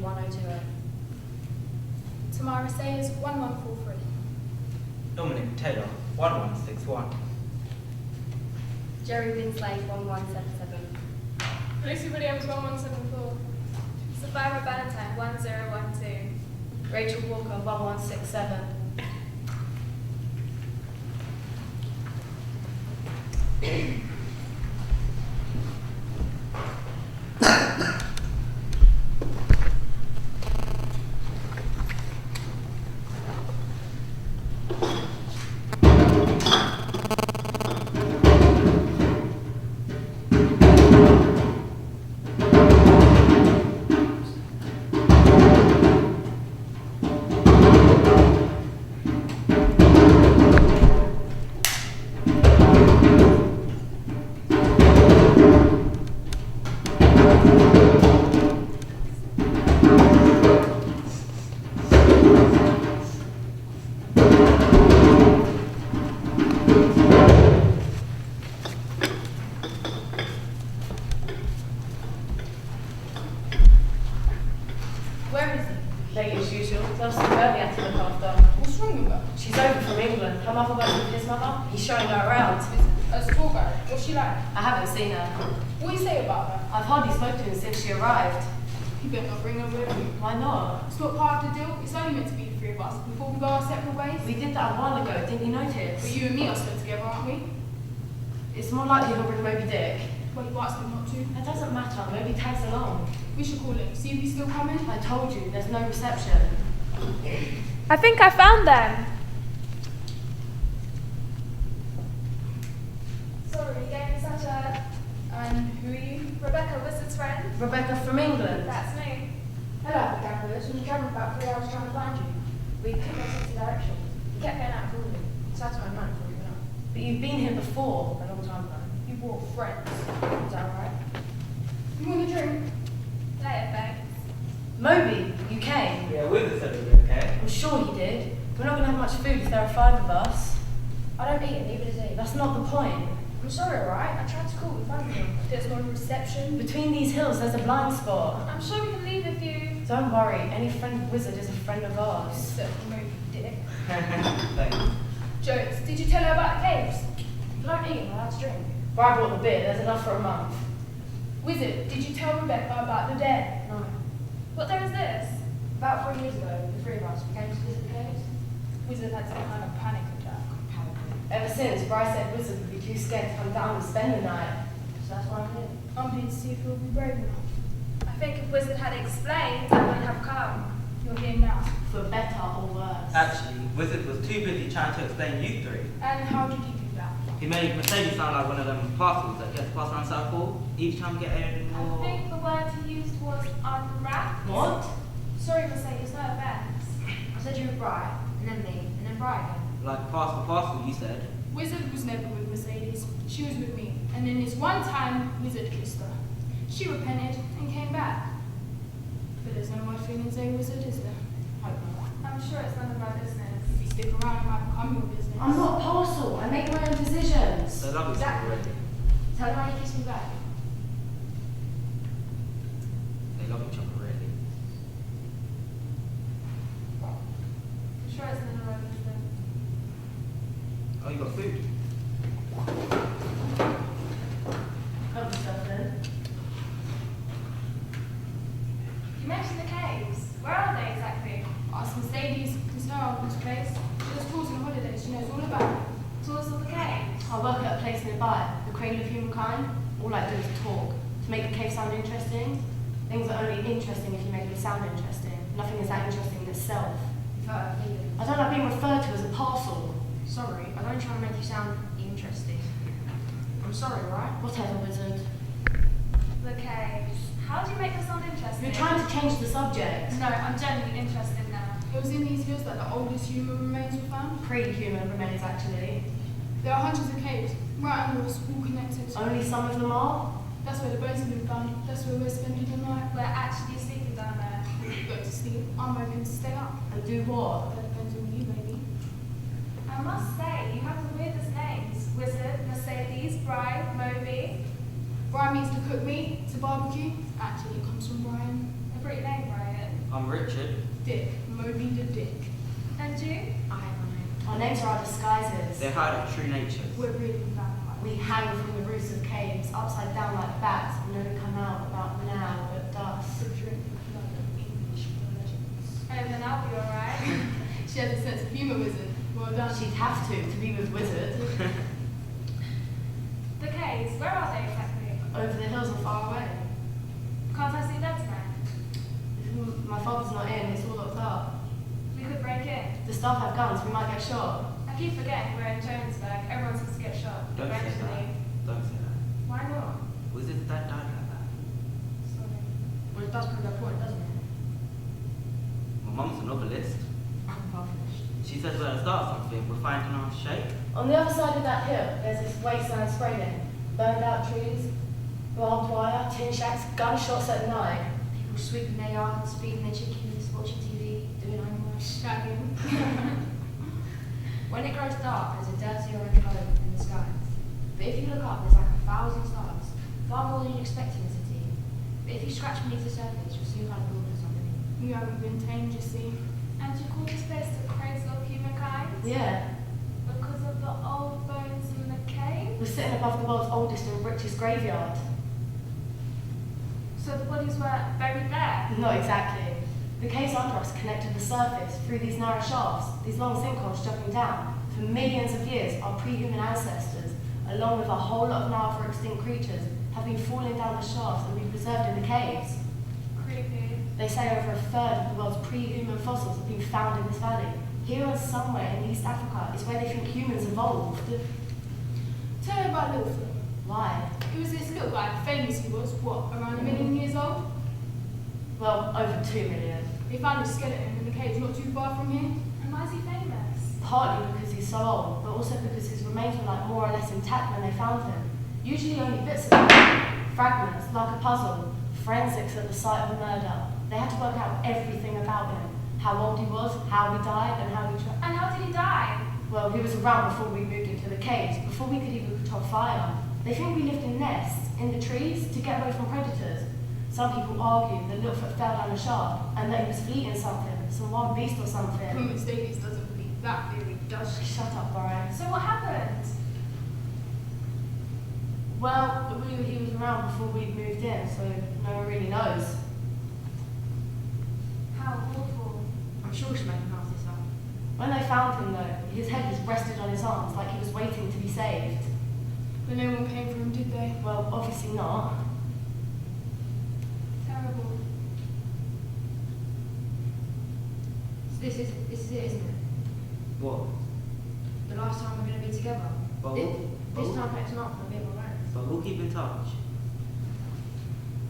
1020. Tamara Sayers, 1143. Dominic Taylor, 1161. Jerry Winslade, 1177. Lucy Williams, 1174. Survivor Valentine, 1012. Rachel Walker, 1167. Where is he? Late as usual. There's some girl he had to look after. What's wrong with her? She's over from England. Her mother works with his mother. He's showing her around. A school guy. What's she like? I haven't seen her. What do you say about her? I've hardly spoken to her since she arrived. You better not bring her with you. Why not? It's not part of the deal. It's only meant to be the three of us before we go our separate ways. We did that a while ago, didn't you notice? But you and me are still together, aren't we? It's more likely he'll bring Moby Dick. Well, you asked him not to. It doesn't matter, Moby tags along. We should call him. See if he's still coming. I told you, there's no reception. I think I found them. Sorry, you gave me such a... And who are you? Rebecca, Wizard's friend? Rebecca from England. That's me. Hello, campers. We've been travelling about 3 hours trying to find you. We couldn't get into directions. You kept going out of calling. So that's my man for you now. But you've been here before, a long time ago. You brought friends. Is that right? You want a drink? Later, thanks. Moby, you came. Yeah, Wizard said it would be okay. I'm sure he did. We're not going to have much food if there are 5 of us. I don't eat it, neither does he. That's not the point. I'm sorry, alright? I tried to call with phone him. There's no reception. Between these hills, there's a blind spot. I'm sure we can leave if you... Don't worry, any friend of Wizard is a friend of ours. Except for Moby Dick. Thanks. Jokes, did you tell her about the caves? I don't eat, I like to drink. Well, I brought the beer, there's enough for a month. Wizard, did you tell Rebecca about the dead? No. What there is this? About 3 years ago, the three of us came to visit the caves. Wizard had some kind of panic attack. Ever since, Bryce said Wizard would be too scared to come down and spend the night. So that's why I'm here. I'm here to see if you'll be brave enough. I think if Wizard had explained, I wouldn't have come. You're here now. For better or worse. Actually, Wizard was too busy trying to explain you three. And how did you do that? He made Mercedes sound like one of them parcels that gets passed around South Hall each time we get in I more... think the word he used was unwrapped. What? Sorry, Mercedes, no offense. I said you were Bright, and then me, and then Bright again. Like parcel, you said. Wizard was never with Mercedes. She was with me. And then this one time, Wizard kissed her. She repented and came back. But there's no more feelings there, Wizard, is there? Hope not. I'm sure it's none of my business. If you stick around, it might become your business. I'm not a parcel, I make my own decisions. They love each other Exactly. already. Tell her how you kiss me back. They love each other already. I'm sure it's none of my business. Oh, you got food? Help yourself then. You mentioned the caves. Where are they exactly? Ask Mercedes, it's her uncle's place. She does tours on holidays, she knows all about it. Tours of the caves. I work at a place nearby, the Cradle of Humankind. All I do is talk. To make the cave sound interesting. Things are only interesting if you make them sound interesting. Nothing is that interesting in itself. You've hurt her feelings. I don't like being referred to as a parcel. Sorry, I don't try to make you sound interesting. I'm sorry, right? Whatever, Wizard. The caves. How do you make them sound interesting? You're trying to change the subject. No, I'm genuinely interested now. It was in these hills that the oldest human remains were found. Pre-human remains, actually. There are hundreds of caves, right under us, all connected. Only some of them are. That's where the bones have been found. That's where we're spending the night. We're actually sleeping down there. Go to sleep. I'm open to stay up. And do what? That depends on you, maybe. I must say, you have the weirdest names. Wizard, Mercedes, Bride, Moby. Brian means to cook meat, to barbecue. Actually, it comes from Brian. A pretty name, Brian. I'm Richard. Dick. Moby the Dick. And you? I have a name. Our names are our disguises. They hide our true natures. We're really vampires. We hang from the roofs of caves, upside down like bats, and only come out about now at dusk. To drink the blood of English virgins. And then I'll be alright. She has a sense of humour, wizard. Well done. She'd have to be with Wizard. The caves, where are they exactly? Over the hills and far away. Can't I see that tonight? My father's not in, it's all locked up. We could break in. The staff have guns, we might get shot. I keep forgetting we're in Johannesburg. Everyone seems to get shot. Don't say that. Eventually. Don't say that. Why not? Was it that died like that? Sorry. Well, it does prove that point, doesn't it? My mum's a novelist. Unpublished. She says we're at the start of something. We're finding our shape. On the other side of that hill, there's this wasteland spreading. Burned out trees, barbed wire, tin shacks, gunshots at night. People sweeping their yards, feeding their chickens, watching TV, doing homework. Shagging. When it grows dark, there's a dirty orange glow in the skies. But if you look up, there's like 1,000 stars, far more than you'd expect in a city. But if you scratch beneath the surface, you'll soon find a gold or something. You haven't been tamed, you see. And you call this place the cradle of humankind? Yeah, Because of the old bones in the cave? we're sitting above the world's oldest and richest graveyard. So the bodies were buried there? Not exactly. The caves under us connect to the surface through these narrow shafts, these long sinkholes jumping down. For millions of years, our pre-human ancestors, along with a whole lot of now other extinct creatures, have been falling down the shafts and been preserved in the caves. Creepy. They say over a third of the world's pre-human fossils have been found in this valley. Here and somewhere in East Africa is where they think humans evolved. Tell me about Littlefoot. Why? It was this little guy, famous he was, what, around 1 million years old? Well, over 2 million. They found his skeleton in the cave not too far from here. And why is he famous? Partly because he's so old, but also because his remains were like more or less intact when they found him. Usually only bits of him, fragments, like a puzzle, forensics at the site of a murder. They had to work out everything about him, how old he was, how he died, and how he And how did he die? Well, he was around before we moved into the caves, before we could even control fire. They think we lived in nests, in the trees, to get away from predators. Some people argue that Littlefoot fell down a shaft, and that he was fleeing something, some wild beast or something. Clement Davies doesn't believe that theory, does she? Shut up, Brian. So what happened? Well, he was around before we moved in, so no one really knows. How awful. I'm sure we should make him house this up. When they found him, though, his head was rested on his arms, like he was waiting to be saved. But no one came for him, did they? Well, obviously not. Terrible. So this is it, isn't it? What? The last time we're going to be together. But This, we'll- this time next month, we'll be more friends. But we'll keep in touch.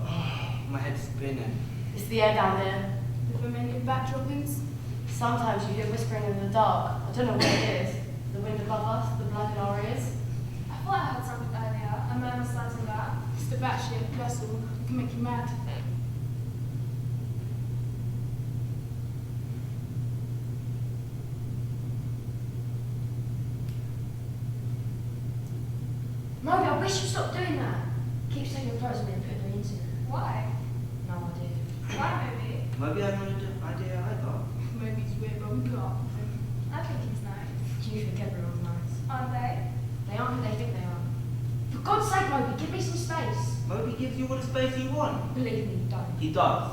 Oh, my head's spinning. It's the air down there. The fermented bat droppings. Sometimes you hear whispering in the dark. I don't know what it is. The wind above us, the blood in our ears. I thought I heard something earlier. A murmur starting up. It's the bat shit, that's all. It can make you mad. Moby, I wish you'd stop doing that. Keeps taking photos of me and putting them into it. Why? No idea. Why maybe? Maybe I have no idea either. Maybe he's weird, but we put up with him. I think he's nice. Do you think everyone's nice? Aren't they? They aren't who they think they are. For God's sake, Moby, give me some space. Moby gives you all the space you want. Believe me, you don't. He does.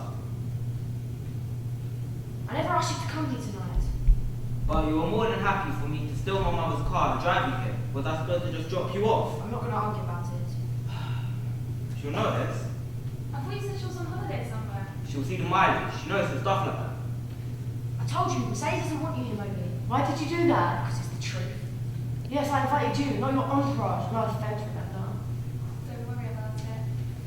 I never asked you to come here tonight. But you were more than happy for me to steal my mother's car and drive you here. Was I supposed to just drop you off? I'm not going to argue about it. She'll notice. I thought you said she was on holiday somewhere. She'll see the mileage. She knows the stuff like that. I told you, Mercedes doesn't want you here, Moby. Why did you do that? Because it's the truth. Yes, I invited you, not your entourage. No offense, Rebecca. Don't worry about it.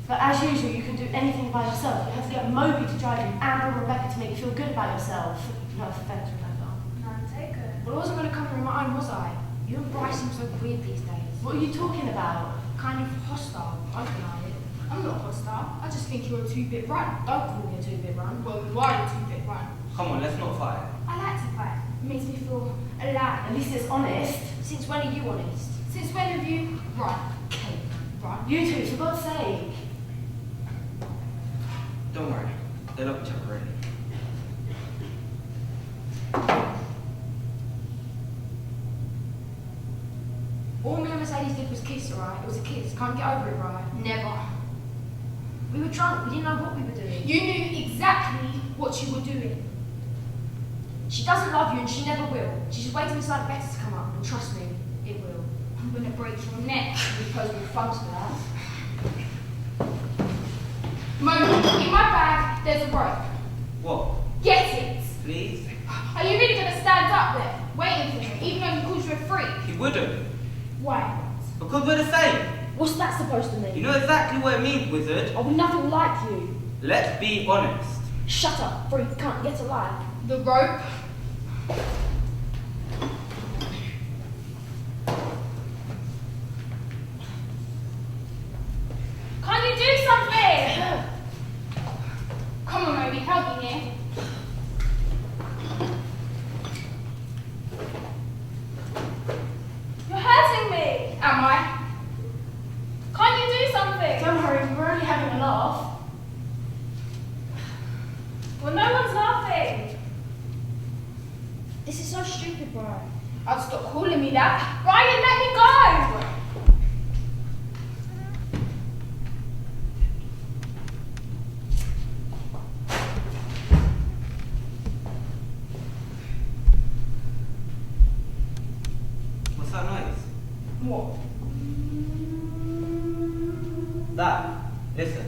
But as usual, you can do anything by yourself. You have to get Moby to drive you and Rebecca to make you feel good about yourself. No offense, Rebecca. None taken. Well, I wasn't going to come here on my own, was I? You and Bryce seem so weird these days. What are you talking about? Kind of hostile. I deny it. I'm not hostile. I just think you're a two-bit run. Don't call me a two-bit run. Well, you are a two-bit run. Come on, let's not fight. I like to fight. It makes me feel alive. At least it's honest. Since when are you honest? Since when have you run? Okay. Run? You two, for God's sake. Don't worry. They love each other already. Mercedes did was kiss, alright? It was a kiss. Can't get over it, right? Never. We were drunk. We didn't know what we were doing. You knew exactly what you were doing. She doesn't love you and she never will. She's just waiting inside the better to come up. And trust me, it will. I'm gonna break your neck. We pose with funds for that. Momo, in my bag, there's a rope. What? Get it! Please? Are you really gonna stand up there, waiting for him, even though he calls you a freak? He wouldn't. Why? Because we're the same. What's that supposed to mean? You know exactly what it means, wizard. Are we nothing like you? Let's be honest. Shut up, freak cunt, get alive. The rope? Can't you do something? Come on, Moby, help me here. You're hurting me. Am I? Can't you do something? Don't worry, we're only having a laugh. Well, no one's laughing. This is so stupid, bro. I'll stop calling me that. Ryan, let me go. What's that noise? What? That. Listen.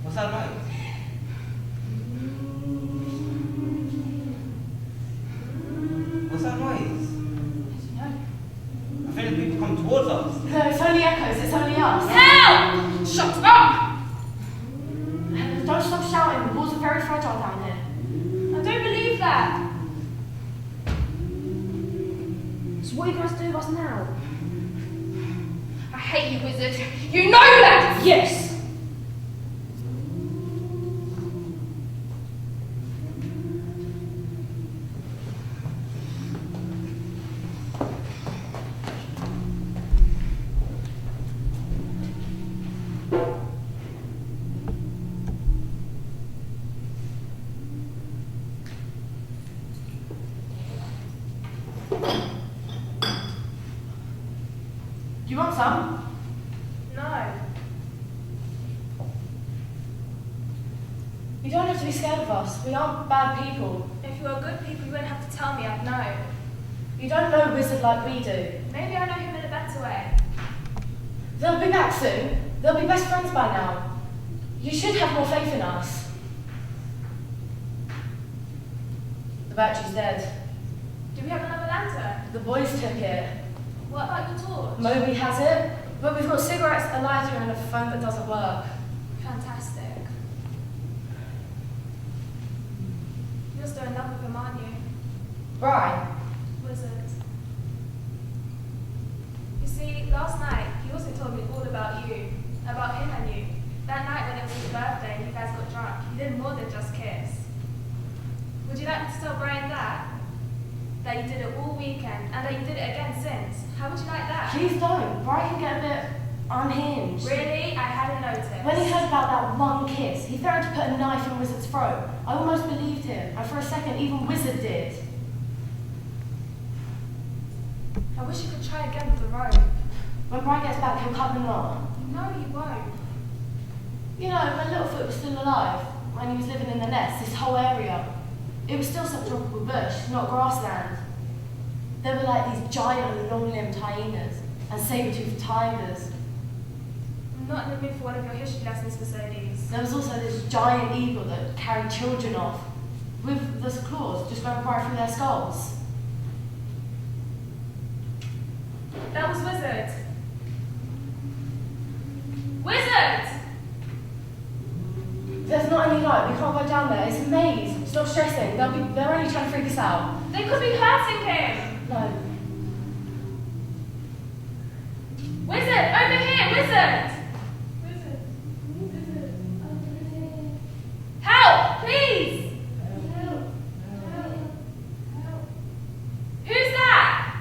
What's that noise? What's that noise? I feel like people come towards us. No, it's only echoes, it's only us. Help! Shut up! Don't stop shouting, the walls are very fragile down here. I don't believe that. So what are you guys do with us now? I hate you, wizard. You know that! Yes! You want some? No. You don't have to be scared of us. We aren't bad people. If you were good people, you wouldn't have to tell me. I'd know. You don't know a wizard like we do. Maybe I know him in a better way. They'll be back soon. They'll be best friends by now. You should have more faith in us. The battery's dead. Do we have another lantern? The boys took it. What about your torch? Moby has it, but we've got cigarettes, a lighter, and a phone that doesn't work. Fantastic. You're still in love with him, aren't you? Brian, Wizard. You see, last night, he also told me all about you. About him and you. That night when it was his birthday and you guys got drunk, you did more than just kiss. Would you like me to tell Brian that? That you did it all weekend and that you did it again since? How would you like that? Please don't. Brian can get a bit unhinged. Really? I hadn't noticed. When he heard about that one kiss, he threatened to put a knife in Wizard's throat. I almost believed him, and for a second, even Wizard did. I wish you could try again with the rope. When Brian gets back, he'll cut the knot. No, you won't. You know, when Littlefoot was still alive, when he was living in the nest, this whole area, it was still subtropical bush, not grassland. There were like these giant long-limbed hyenas and saber-toothed tigers. I'm not in the mood for one of your history lessons, Mercedes. There was also this giant eagle that carried children off, with those claws just going right through their skulls. That was Wizard. Wizard! There's not any light, we can't go down there, it's a maze. Stop stressing, they're only trying to freak us out. They could be hurting him! No. Wizard! Over here! Wizard! Help! Please! Who's that?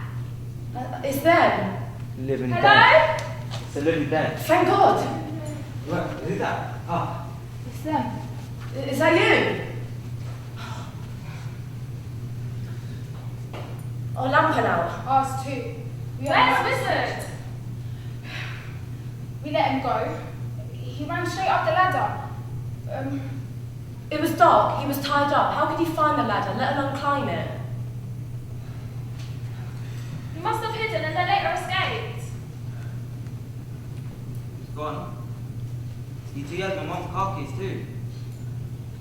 It's them. Living dead. Hello? It's a living dead. Thank God. What? Who's that? Ah. It's them. Is that you? Oh, lamp went out. Us too. Where's Wizard? We let him go. He ran straight up the ladder. It was dark, he was tied up. How could he find the ladder, let alone climb it? He must have hidden and then later escaped. He's gone. He has my mum's car keys too.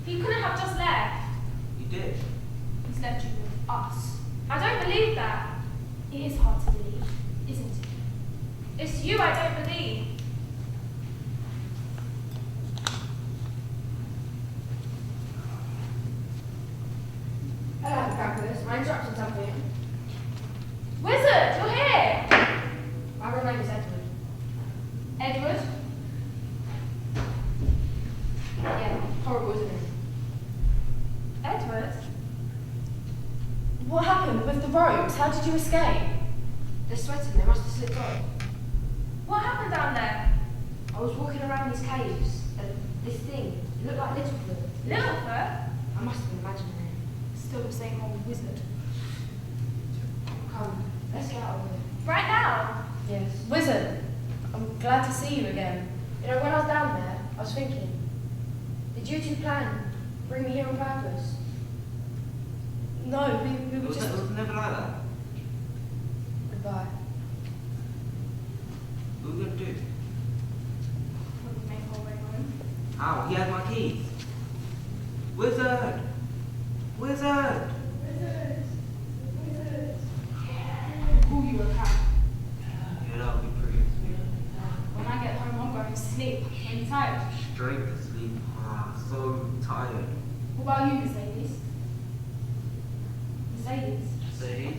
He couldn't have just left. He did. He's left you with us. I don't believe that. It is hard to believe, isn't it? It's you I don't believe. hello, Crackers. Am I interrupting something? Wizard, you're here! My real name is Edward. Edward? Yeah, horrible, isn't it? Edward? What happened with the ropes? How did you escape? They're sweating, they must have slipped off. What happened down there? I was walking around these caves, and this thing, it looked like Littlefoot. Littlefoot? I must have been imagining it. Still the same old wizard. Come, let's get out of here. Right now? Yes. Wizard, I'm glad to see you again. You know, when I was down there, I was thinking, did you two plan bring me here on purpose? No, we It were was, just... it was never like that. Goodbye. What are we gonna do? Probably make our way home. How? He had my keys. Wizard! Wizard! We'll call you a cat. Yeah, that'll be pretty sweet. When I get home, I'm going to sleep. Are you tired? Straight to sleep. Ah, so tired. What about you, Mercedes? Mercedes? Say,